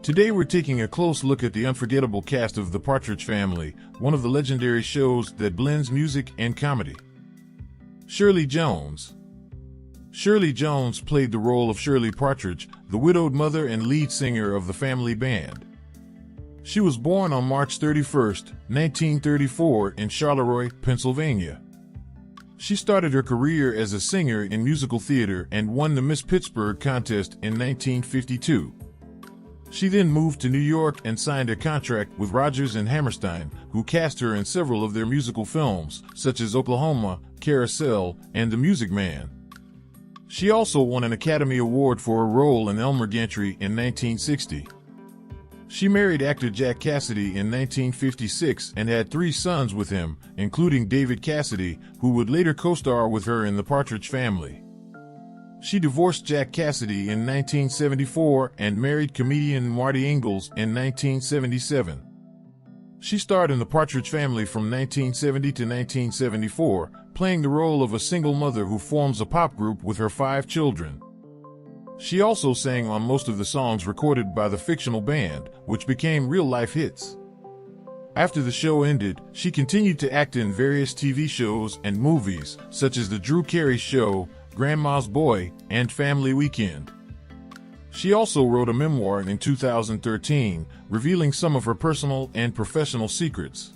Today we're taking a close look at the unforgettable cast of The Partridge Family, one of the legendary shows that blends music and comedy. Shirley Jones. Shirley Jones played the role of Shirley Partridge, the widowed mother and lead singer of the family band. She was born on March 31, 1934 in Charleroi, Pennsylvania. She started her career as a singer in musical theater and won the Miss Pittsburgh contest in 1952. She then moved to New York and signed a contract with Rodgers and Hammerstein, who cast her in several of their musical films, such as Oklahoma, Carousel, and The Music Man. She also won an Academy Award for her role in Elmer Gantry in 1960. She married actor Jack Cassidy in 1956 and had 3 sons with him, including David Cassidy, who would later co-star with her in The Partridge Family. She divorced Jack Cassidy in 1974 and married comedian Marty Ingalls in 1977. She starred in The Partridge Family from 1970 to 1974, playing the role of a single mother who forms a pop group with her 5 children. She also sang on most of the songs recorded by the fictional band, which became real-life hits. After the show ended, she continued to act in various TV shows and movies, such as The Drew Carey Show, Grandma's Boy, and Family Weekend. She also wrote a memoir in 2013, revealing some of her personal and professional secrets.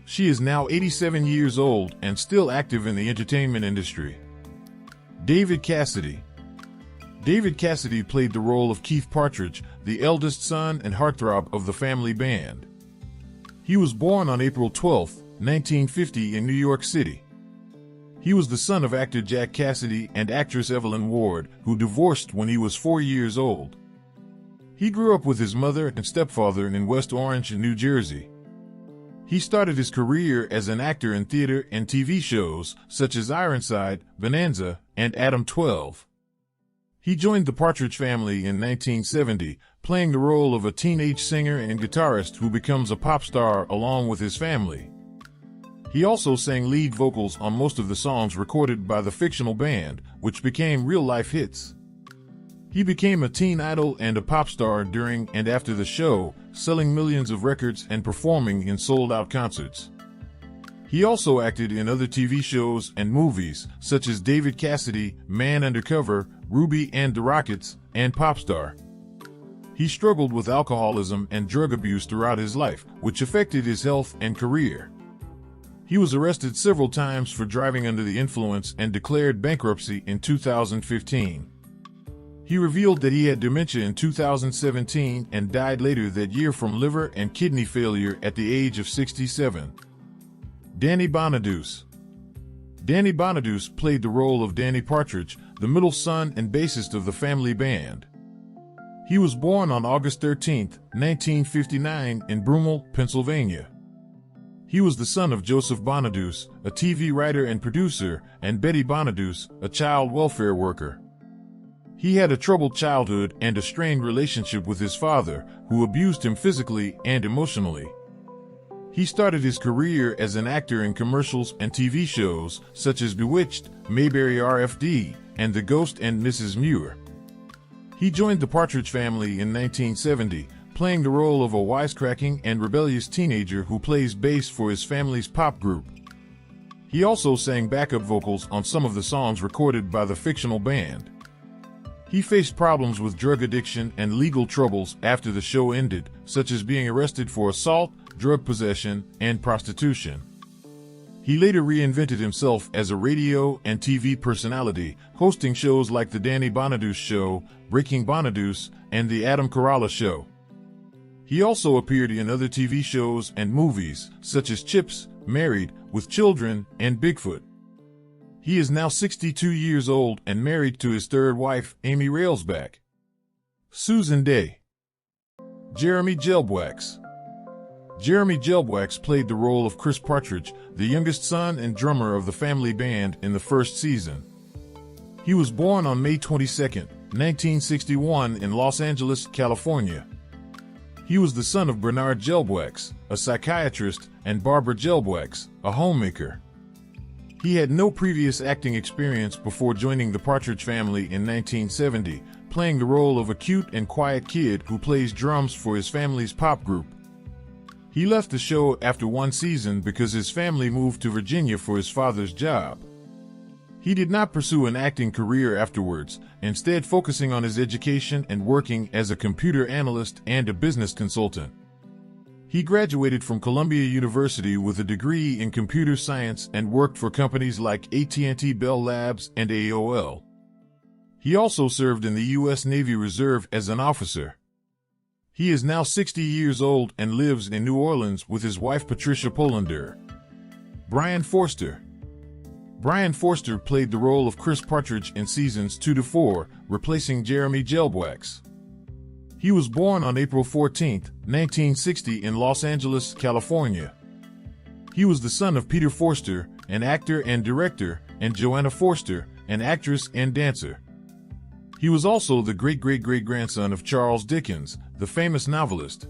She is now 87 years old and still active in the entertainment industry. David Cassidy. David Cassidy played the role of Keith Partridge, the eldest son and heartthrob of the family band. He was born on April 12, 1950 in New York City. He was the son of actor Jack Cassidy and actress Evelyn Ward, who divorced when he was 4 years old. He grew up with his mother and stepfather in West Orange, New Jersey. He started his career as an actor in theater and TV shows such as Ironside, Bonanza, and Adam 12. He joined the Partridge Family in 1970, playing the role of a teenage singer and guitarist who becomes a pop star along with his family. He also sang lead vocals on most of the songs recorded by the fictional band, which became real-life hits. He became a teen idol and a pop star during and after the show, selling millions of records and performing in sold-out concerts. He also acted in other TV shows and movies, such as David Cassidy, Man Undercover, Ruby and the Rockets, and Popstar. He struggled with alcoholism and drug abuse throughout his life, which affected his health and career. He was arrested several times for driving under the influence and declared bankruptcy in 2015. He revealed that he had dementia in 2017 and died later that year from liver and kidney failure at the age of 67. Danny Bonaduce. Danny Bonaduce played the role of Danny Partridge, the middle son and bassist of the family band. He was born on August 13, 1959 in Broomall, Pennsylvania. He was the son of Joseph Bonaduce, a TV writer and producer, and Betty Bonaduce, a child welfare worker. He had a troubled childhood and a strained relationship with his father, who abused him physically and emotionally. He started his career as an actor in commercials and TV shows, such as Bewitched, Mayberry RFD, and The Ghost and Mrs. Muir. He joined the Partridge Family in 1970, playing the role of a wisecracking and rebellious teenager who plays bass for his family's pop group. He also sang backup vocals on some of the songs recorded by the fictional band. He faced problems with drug addiction and legal troubles after the show ended, such as being arrested for assault, drug possession, and prostitution. He later reinvented himself as a radio and TV personality, hosting shows like The Danny Bonaduce Show, Breaking Bonaduce, and The Adam Carolla Show. He also appeared in other TV shows and movies, such as Chips, Married, With Children, and Bigfoot. He is now 62 years old and married to his third wife, Amy Railsback. Susan Day. Jeremy Gelbwaks. Jeremy Gelbwaks played the role of Chris Partridge, the youngest son and drummer of the family band in the first season. He was born on May 22, 1961 in Los Angeles, California. He was the son of Bernard Gelbwaks, a psychiatrist, and Barbara Gelbwaks, a homemaker. He had no previous acting experience before joining the Partridge Family in 1970, playing the role of a cute and quiet kid who plays drums for his family's pop group. He left the show after one season because his family moved to Virginia for his father's job. He did not pursue an acting career afterwards, instead focusing on his education and working as a computer analyst and a business consultant. He graduated from Columbia University with a degree in computer science and worked for companies like AT&T, Bell Labs, and AOL. He also served in the U.S. Navy Reserve as an officer. He is now 60 years old and lives in New Orleans with his wife Patricia Polander. Brian Forster. Brian Forster played the role of Chris Partridge in seasons 2 to 4, replacing Jeremy Gelbwaks. He was born on April 14, 1960 in Los Angeles, California. He was the son of Peter Forster, an actor and director, and Joanna Forster, an actress and dancer. He was also the great-great-great-grandson of Charles Dickens, the famous novelist.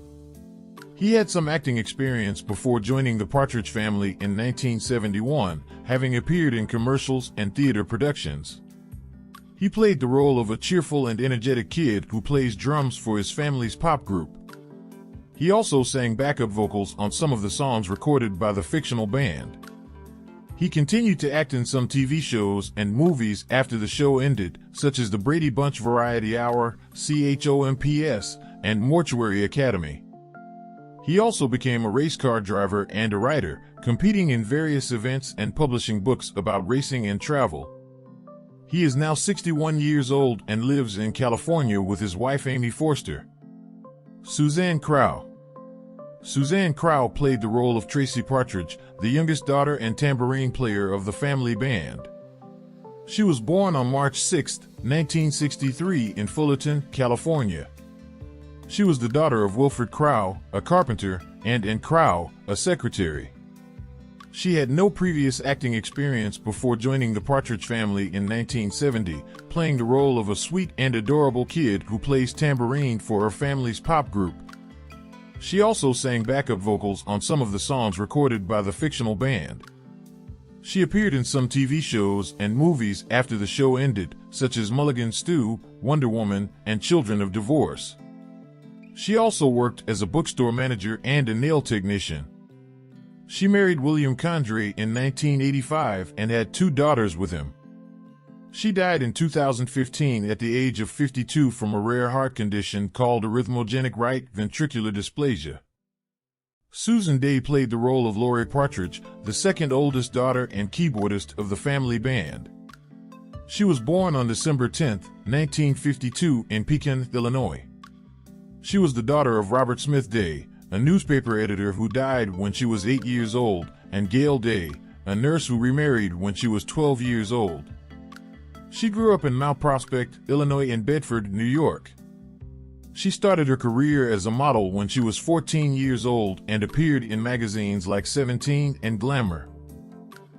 He had some acting experience before joining the Partridge Family in 1971, having appeared in commercials and theater productions. He played the role of a cheerful and energetic kid who plays drums for his family's pop group. He also sang backup vocals on some of the songs recorded by the fictional band. He continued to act in some TV shows and movies after the show ended, such as The Brady Bunch Variety Hour, CHOMPS, and Mortuary Academy. He also became a race car driver and a writer, competing in various events and publishing books about racing and travel. He is now 61 years old and lives in California with his wife Amy Forster. Suzanne Crough. Suzanne Crough played the role of Tracy Partridge, the youngest daughter and tambourine player of the family band. She was born on March 6, 1963 in Fullerton, California. She was the daughter of Wilfred Crough, a carpenter, and Ann Crough, a secretary. She had no previous acting experience before joining the Partridge Family in 1970, playing the role of a sweet and adorable kid who plays tambourine for her family's pop group. She also sang backup vocals on some of the songs recorded by the fictional band. She appeared in some TV shows and movies after the show ended, such as Mulligan Stew, Wonder Woman, and Children of Divorce. She also worked as a bookstore manager and a nail technician. She married William Condrey in 1985 and had 2 daughters with him. She died in 2015 at the age of 52 from a rare heart condition called arrhythmogenic right ventricular dysplasia. Susan Day played the role of Laurie Partridge, the second oldest daughter and keyboardist of the family band. She was born on December 10, 1952 in Pekin, Illinois. She was the daughter of Robert Smith Day, a newspaper editor who died when she was 8 years old, and Gail Day, a nurse who remarried when she was 12 years old. She grew up in Mount Prospect, Illinois and Bedford, New York. She started her career as a model when she was 14 years old and appeared in magazines like Seventeen and Glamour.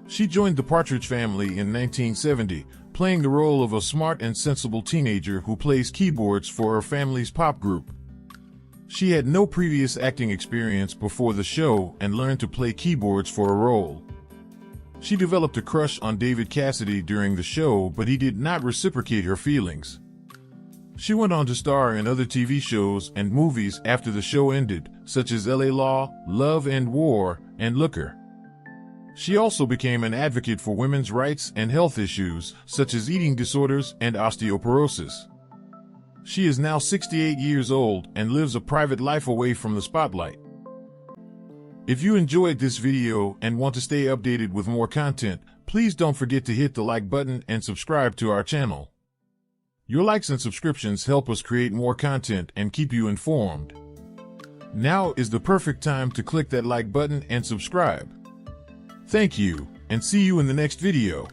She joined the Partridge Family in 1970, playing the role of a smart and sensible teenager who plays keyboards for her family's pop group. She had no previous acting experience before the show and learned to play keyboards for a role. She developed a crush on David Cassidy during the show, but he did not reciprocate her feelings. She went on to star in other TV shows and movies after the show ended, such as LA Law, Love and War, and Looker. She also became an advocate for women's rights and health issues, such as eating disorders and osteoporosis. She is now 68 years old and lives a private life away from the spotlight. If you enjoyed this video and want to stay updated with more content, please don't forget to hit the like button and subscribe to our channel. Your likes and subscriptions help us create more content and keep you informed. Now is the perfect time to click that like button and subscribe. Thank you, and see you in the next video.